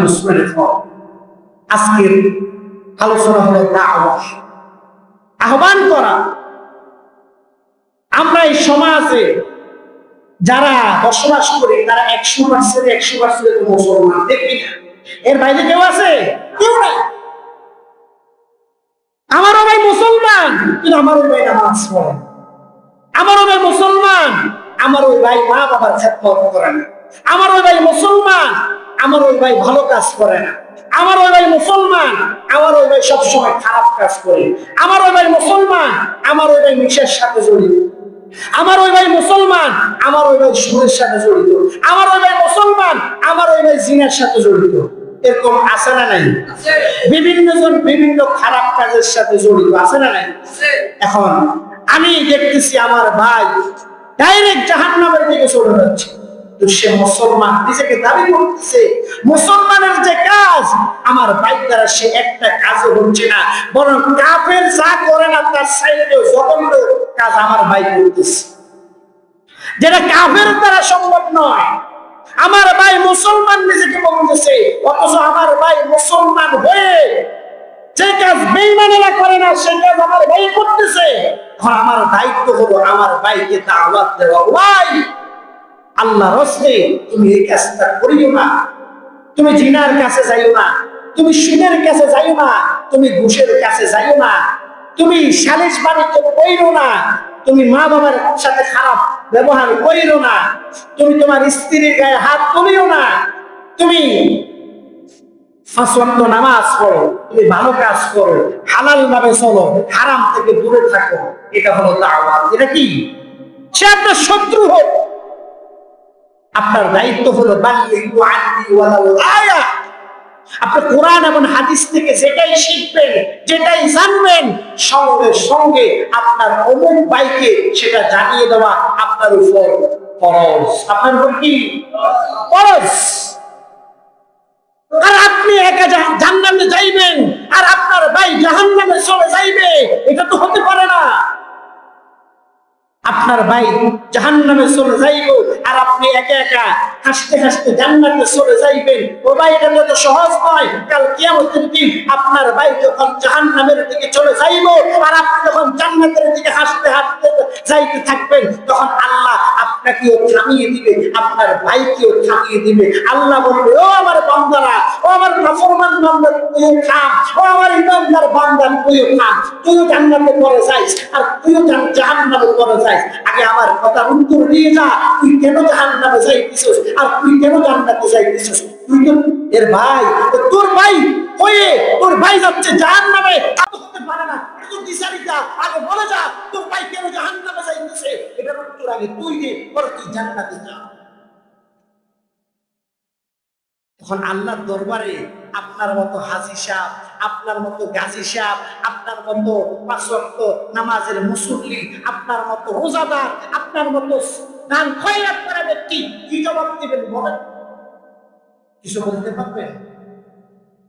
মানুষ করে খাওয়া। আজকের আলোচনা হলো দাওয়াত, আহ্বান করা। আমরা এই সমাজে যারা বসবাস করি তারা 100% মুসলমান, দেখি না এর বাইরে কেউ আছে? কেউ নাই। আমারও ভাই মুসলমান, কিন্তু আমারও ভাই নামাজ পড়ে, আমারও ভাই মুসলমান, আমার ওই ভাই মা বাবার খেদমত করে না, আমার ওই ভাই মুসলমান, আমার ওই ভাই ভালো কাজ করে না, আমার ওই ভাই মুসলমান, আমার ওই ভাই সবসময় খারাপ কাজ করে, আমার ওই ভাই মুসলমান, আমার ওই ভাই নিশার সাথে জড়িত, আমার ওই ভাই মুসলমান, আমার ওই ভাই সুরের সাথে জড়িত, আমার ওই ভাই মুসলমান, আমার ওই ভাই জিনার সাথে জড়িত। এরকম আছে না নাই? বিভিন্ন জন বিভিন্ন খারাপ কাজের সাথে জড়িত, আছে না নাই? এখন আমি দেখতেছি আমার ভাই ডাইরেক্ট জাহান্নামের দিকে চলে যাচ্ছে, সে মুসলমান, নিজেকে দাবি করতেছে মুসলমানের যে কাজ আমার ভাই দ্বারা সে একটা কাজও হচ্ছে না, বরং কাফের যা করে না তার সাইডেও জঘন্য কাজ আমার ভাই করতেছে, যেটা কাফের দ্বারা সম্ভব নয়। আমার ভাই মুসলমান নিজেকে বলতেছে, অথচ আমার ভাই মুসলমান হয়ে যে কাজ বেঈমানেরা করে না সেই কাজ আমার ভাই করতেছে। এখন আমার দায়িত্ব হলো আমার ভাইকে দাওয়াত দেওয়া। ভাই আল্লাহর রাস্তে তুমি এই কাজটা করিও না, তুমি জিনার কাছে যাইও না, তুমি সুদের কাছে যাইও না, তুমি ঘুষের কাছে যাইও না, তুমি সালিশ বাণিজ্য কইরো না, তুমি মা বাবার সাথে খারাপ ব্যবহার করিও না, তুমি তোমার স্ত্রীর গায়ে হাত তুলিও না, তুমি 5 ওয়াক্ত নামাজ পড়ো, তুমি ভালো কাজ করো, হালাল ভাবে চলো, হারাম থেকে দূরে থাকো। এটা হলো দাওয়াত। এটা কি? সে আপনার শত্রু হোক, আপনার দায়িত্ব হলো বাল্লিগু আন্নি ওয়ালাউ আয়া। আপনি কোরআন এবং হাদিস থেকে যেটাই শিখবেন, যেটাই জানবেন, সঙ্গে সঙ্গে আপনার অমুক ভাইকে সেটা জানিয়ে দেওয়া আপনার উপর ফরজ। আপনার উপর কি ফরজ? আর আপনি একা জান্নাতে যাইবেন আর আপনার ভাই জাহান্নামে চলে যাইবে, এটা তো হতে পারে না। আপনার ভাই জাহান্নামে চলে যাইব আর আপনি একা একা হাসতে হাসতে জান্নাতে চলে যাইবেন, ও ভাই এটা তো সহজ নয়। কাল কিয়ামতের দিন আপনার ভাই যখন জাহান্নামের দিকে চলে যাইব আর আপনি যখন জান্নাতের দিকে হাসতে হাসতে যাইতে থাকবেন, তখন আল্লাহ আপনাকেও থামিয়ে দিবে, আপনার ভাইকেও থামিয়ে দিবে। আল্লাহ বলবে, ও আমার বান্দারা, ও আমার নাফরমান বান্দা, তুইও থাম, ও আমার ইমানদার বান্দা, তুইও থাম। তুইও জান্নাতে পড়ে যাইস আর তুইও জাহান্নামে পড়ে যাইস। আগে আমার কথার উত্তর দিয়ে যা, তুই কেন জাহান্নামে যাইতেছিস আর তুই কেন জান্নাতে যাইতেছিস? তুই তো এর ভাই, তোর ভাই হয়ে তোর ভাই যাচ্ছে জাহান্নামে, হতে পারে না। তুই বিচারিতা আগে বলে যা, তোর ভাই কেন জাহান্নামে যাইতেছে, এটার উত্তর আগে তুই দে, পরে তুই জান্নাতে যা। তখন আল্লাহর দরবারে আপনার মতো হাজী সাহেব, আপনার মতো গাজী সাহেব, আপনার মতো 5 ওয়াক্ত নামাজের মুসল্লি, আপনার মতো রোজাদার, আপনার মতো দান খয়রাত করা ব্যক্তি কি জবাব দিবেন বলেন? কিছু বলতে পারবেন?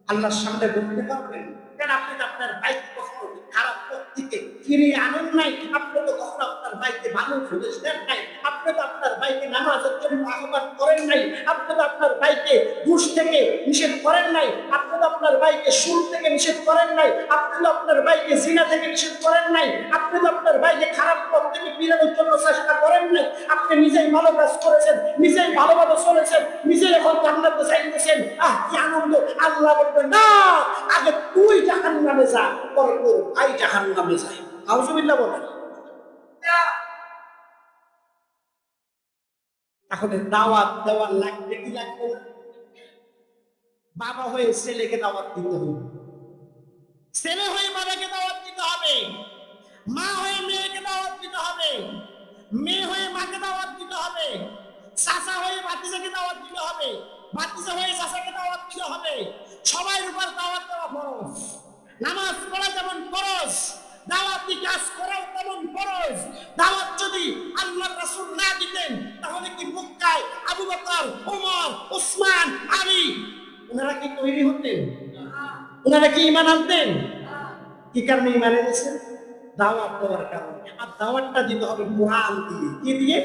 আল্লাহর সামনে বলতে পারবেন? কেন আপনি তো আপনার ভাইকে কখনো খারাপ পথ থেকে ফিরিয়ে আনেন নাই, আপনি তো কখনো আপনার ভাইকে ভালো উপদেশ দেন নাই, আপনি তো আপনার ভাইকে নামাজের জন্য আহ্বান করেন নাই, আপনি তো আপনার ভাইকে ঘুষ থেকে নিষেধ করেন নাই, আপনি তো আপনার ভাইকে সুদ থেকে নিষেধ করেন নাই, আপনি তো আপনার ভাইকে জিনা থেকে নিষেধ করেন নাই, আপনি তো আপনার ভাইকে খারাপ পথ থেকে ফিরানোর জন্য চেষ্টা করেন নাই, আপনি নিজেই ভালো কাজ করেছেন, নিজেই ভালোভাবে চলেছেন, নিজেই এখন জান্নাতে যাইতেছেন। কি আনন্দ! আল্লাহ বলবেন, না, আগে তুই জাহান্নামে যা, পরে তোর ভাই জাহান্নামে যায়। নাউজুবিল্লাহ বলেন। তাহলে দাওয়াত দেওয়ার লাগবে কি লাগবে না? বাবা হয়ে ছেলেকে দাওয়াত দিতে হবে, ছেলে হয়ে বাবাকে দাওয়াত দিতে হবে, মা হয়ে মেয়েকে দাওয়াত দিতে হবে, মেয়ে হয়ে মাকে দাওয়াত দিতে হবে, চাচা হয়ে ভাতিজাকে দাওয়াত দিতে হবে, ভাতিজা হয়ে চাচাকে দাওয়াত দিতে হবে। সবার উপর দাওয়াত দেওয়া ফরজ। নামাজ পড়া যেমন ফরজ, দাওয়াতি কাজ করাও তেমন ফরজ। দাওয়াত যদি আল্লাহর রাসূল না দিতেন তাহলে কি মক্কায় আবু বকর, ওমর, ওসমান, আলী ওনারা কি তৈরি হতেন? ওনারা কি ঈমান আনতেন? কি কারণে ঈমান এনেছেন? দাওয়াত দেওয়ার কারণে। আর দাওয়াতটা দিতে হবে কোরআন দিয়ে। কি দিয়ে?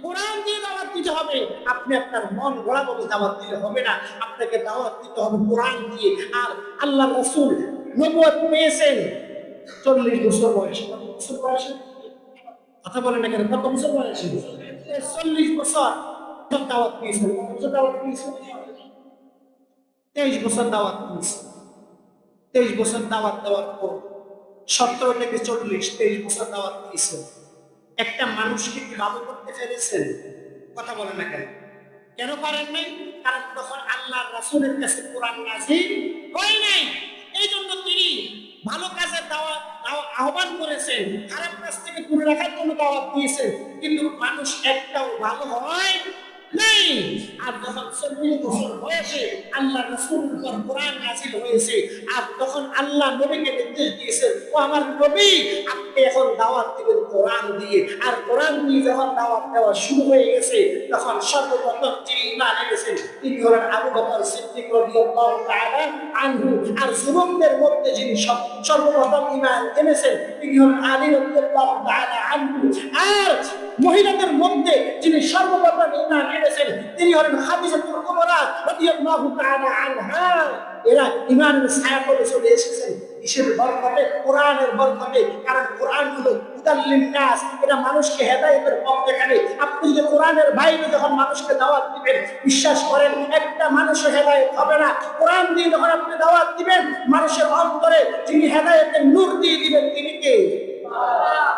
কোরআন দিয়ে দাওয়াত দিতে দিতে হবে। আপনি আপনার মন গড়া মতো দাওয়াত দিলে হবে না, আপনাকে দাওয়াত দিতে হবে কোরআন দিয়ে। আর আল্লাহ রাসূল নবুয়ত পেয়েছেন 40 বছর বয়সে। কত বছর বয়সে? কথা বলেন না কেন? কত বছর বয়সে? 40 বছর দাওয়াত দিয়েছেন। কত বছর দাওয়াত দিয়েছেন? 23 বছর দাওয়াত দিয়েছেন। 23 বছর দাওয়াত দেওয়ার পর 17 থেকে 40, 23 বছর দাওয়াত দিয়েছেন। একটা মানুষকে কি ভালো করতে পেরেছেন? কথা বলেন না কেন? কেন পারেন নাই? কারণ তখন আল্লাহর রাসূলের কাছে কোরআন নাযিল হয় নাই। এই জন্য তিনি ভালো কাজের আহ্বান করেছেন, খারাপ কাজ থেকে দূরে রাখার জন্য দাওয়াত দিয়েছেন, কিন্তু মানুষ একটাও ভালো হয় নাই। আর যখন 40 বছর বয়সে আল্লাহ রাসূলের উপর কোরআন নাযিল হয়েছে, আর তখন আল্লাহ নবীকে নির্দেশ দিয়েছেন, ও আমার নবী, আপনি এখন দাওয়াত দিবেন কোরআন দিয়ে। আর কোরআন দিয়ে যখন দাওয়াত দেওয়া শুরু হয়ে গেছে, তখন সর্বপ্রথম যিনি ঈমান এনেছেন তিনি হলেন আবু বকর সিদ্দিক রাদিয়াল্লাহু তাআলা আনহু। আর যুবকদের মধ্যে যিনি সর্বপ্রথম ঈমান এনেছেন তিনি হলেন আলী রাদিয়াল্লাহু তাআলা আনহু। আর মহিলাদের মধ্যে যিনি সর্বপ্রথম ঈমান এনেছেন তিনি হলেন খাদিজাতুল কুবরা রাদিয়াল্লাহু তাআলা আনহা। এরা ঈমানের ছায়া করে চলে এসেছেন কিসের বরকতে? কোরআনের বরকতে। কারণ কোরআন হলো হুদাল লিন-নাস, এটা মানুষকে হেদায়েতের পথ দেখাবে। আপনি যদি কোরআনের বাইরে যখন মানুষকে দাওয়াত দিবেন, বিশ্বাস করেন একটা মানুষও হেদায়েত হবে না। কোরআন দিয়ে যখন আপনি দাওয়াত দিবেন, মানুষের অন্তরে যিনি হেদায়েতের নূর দিয়ে দিবেন তিনি কে? আল্লাহ।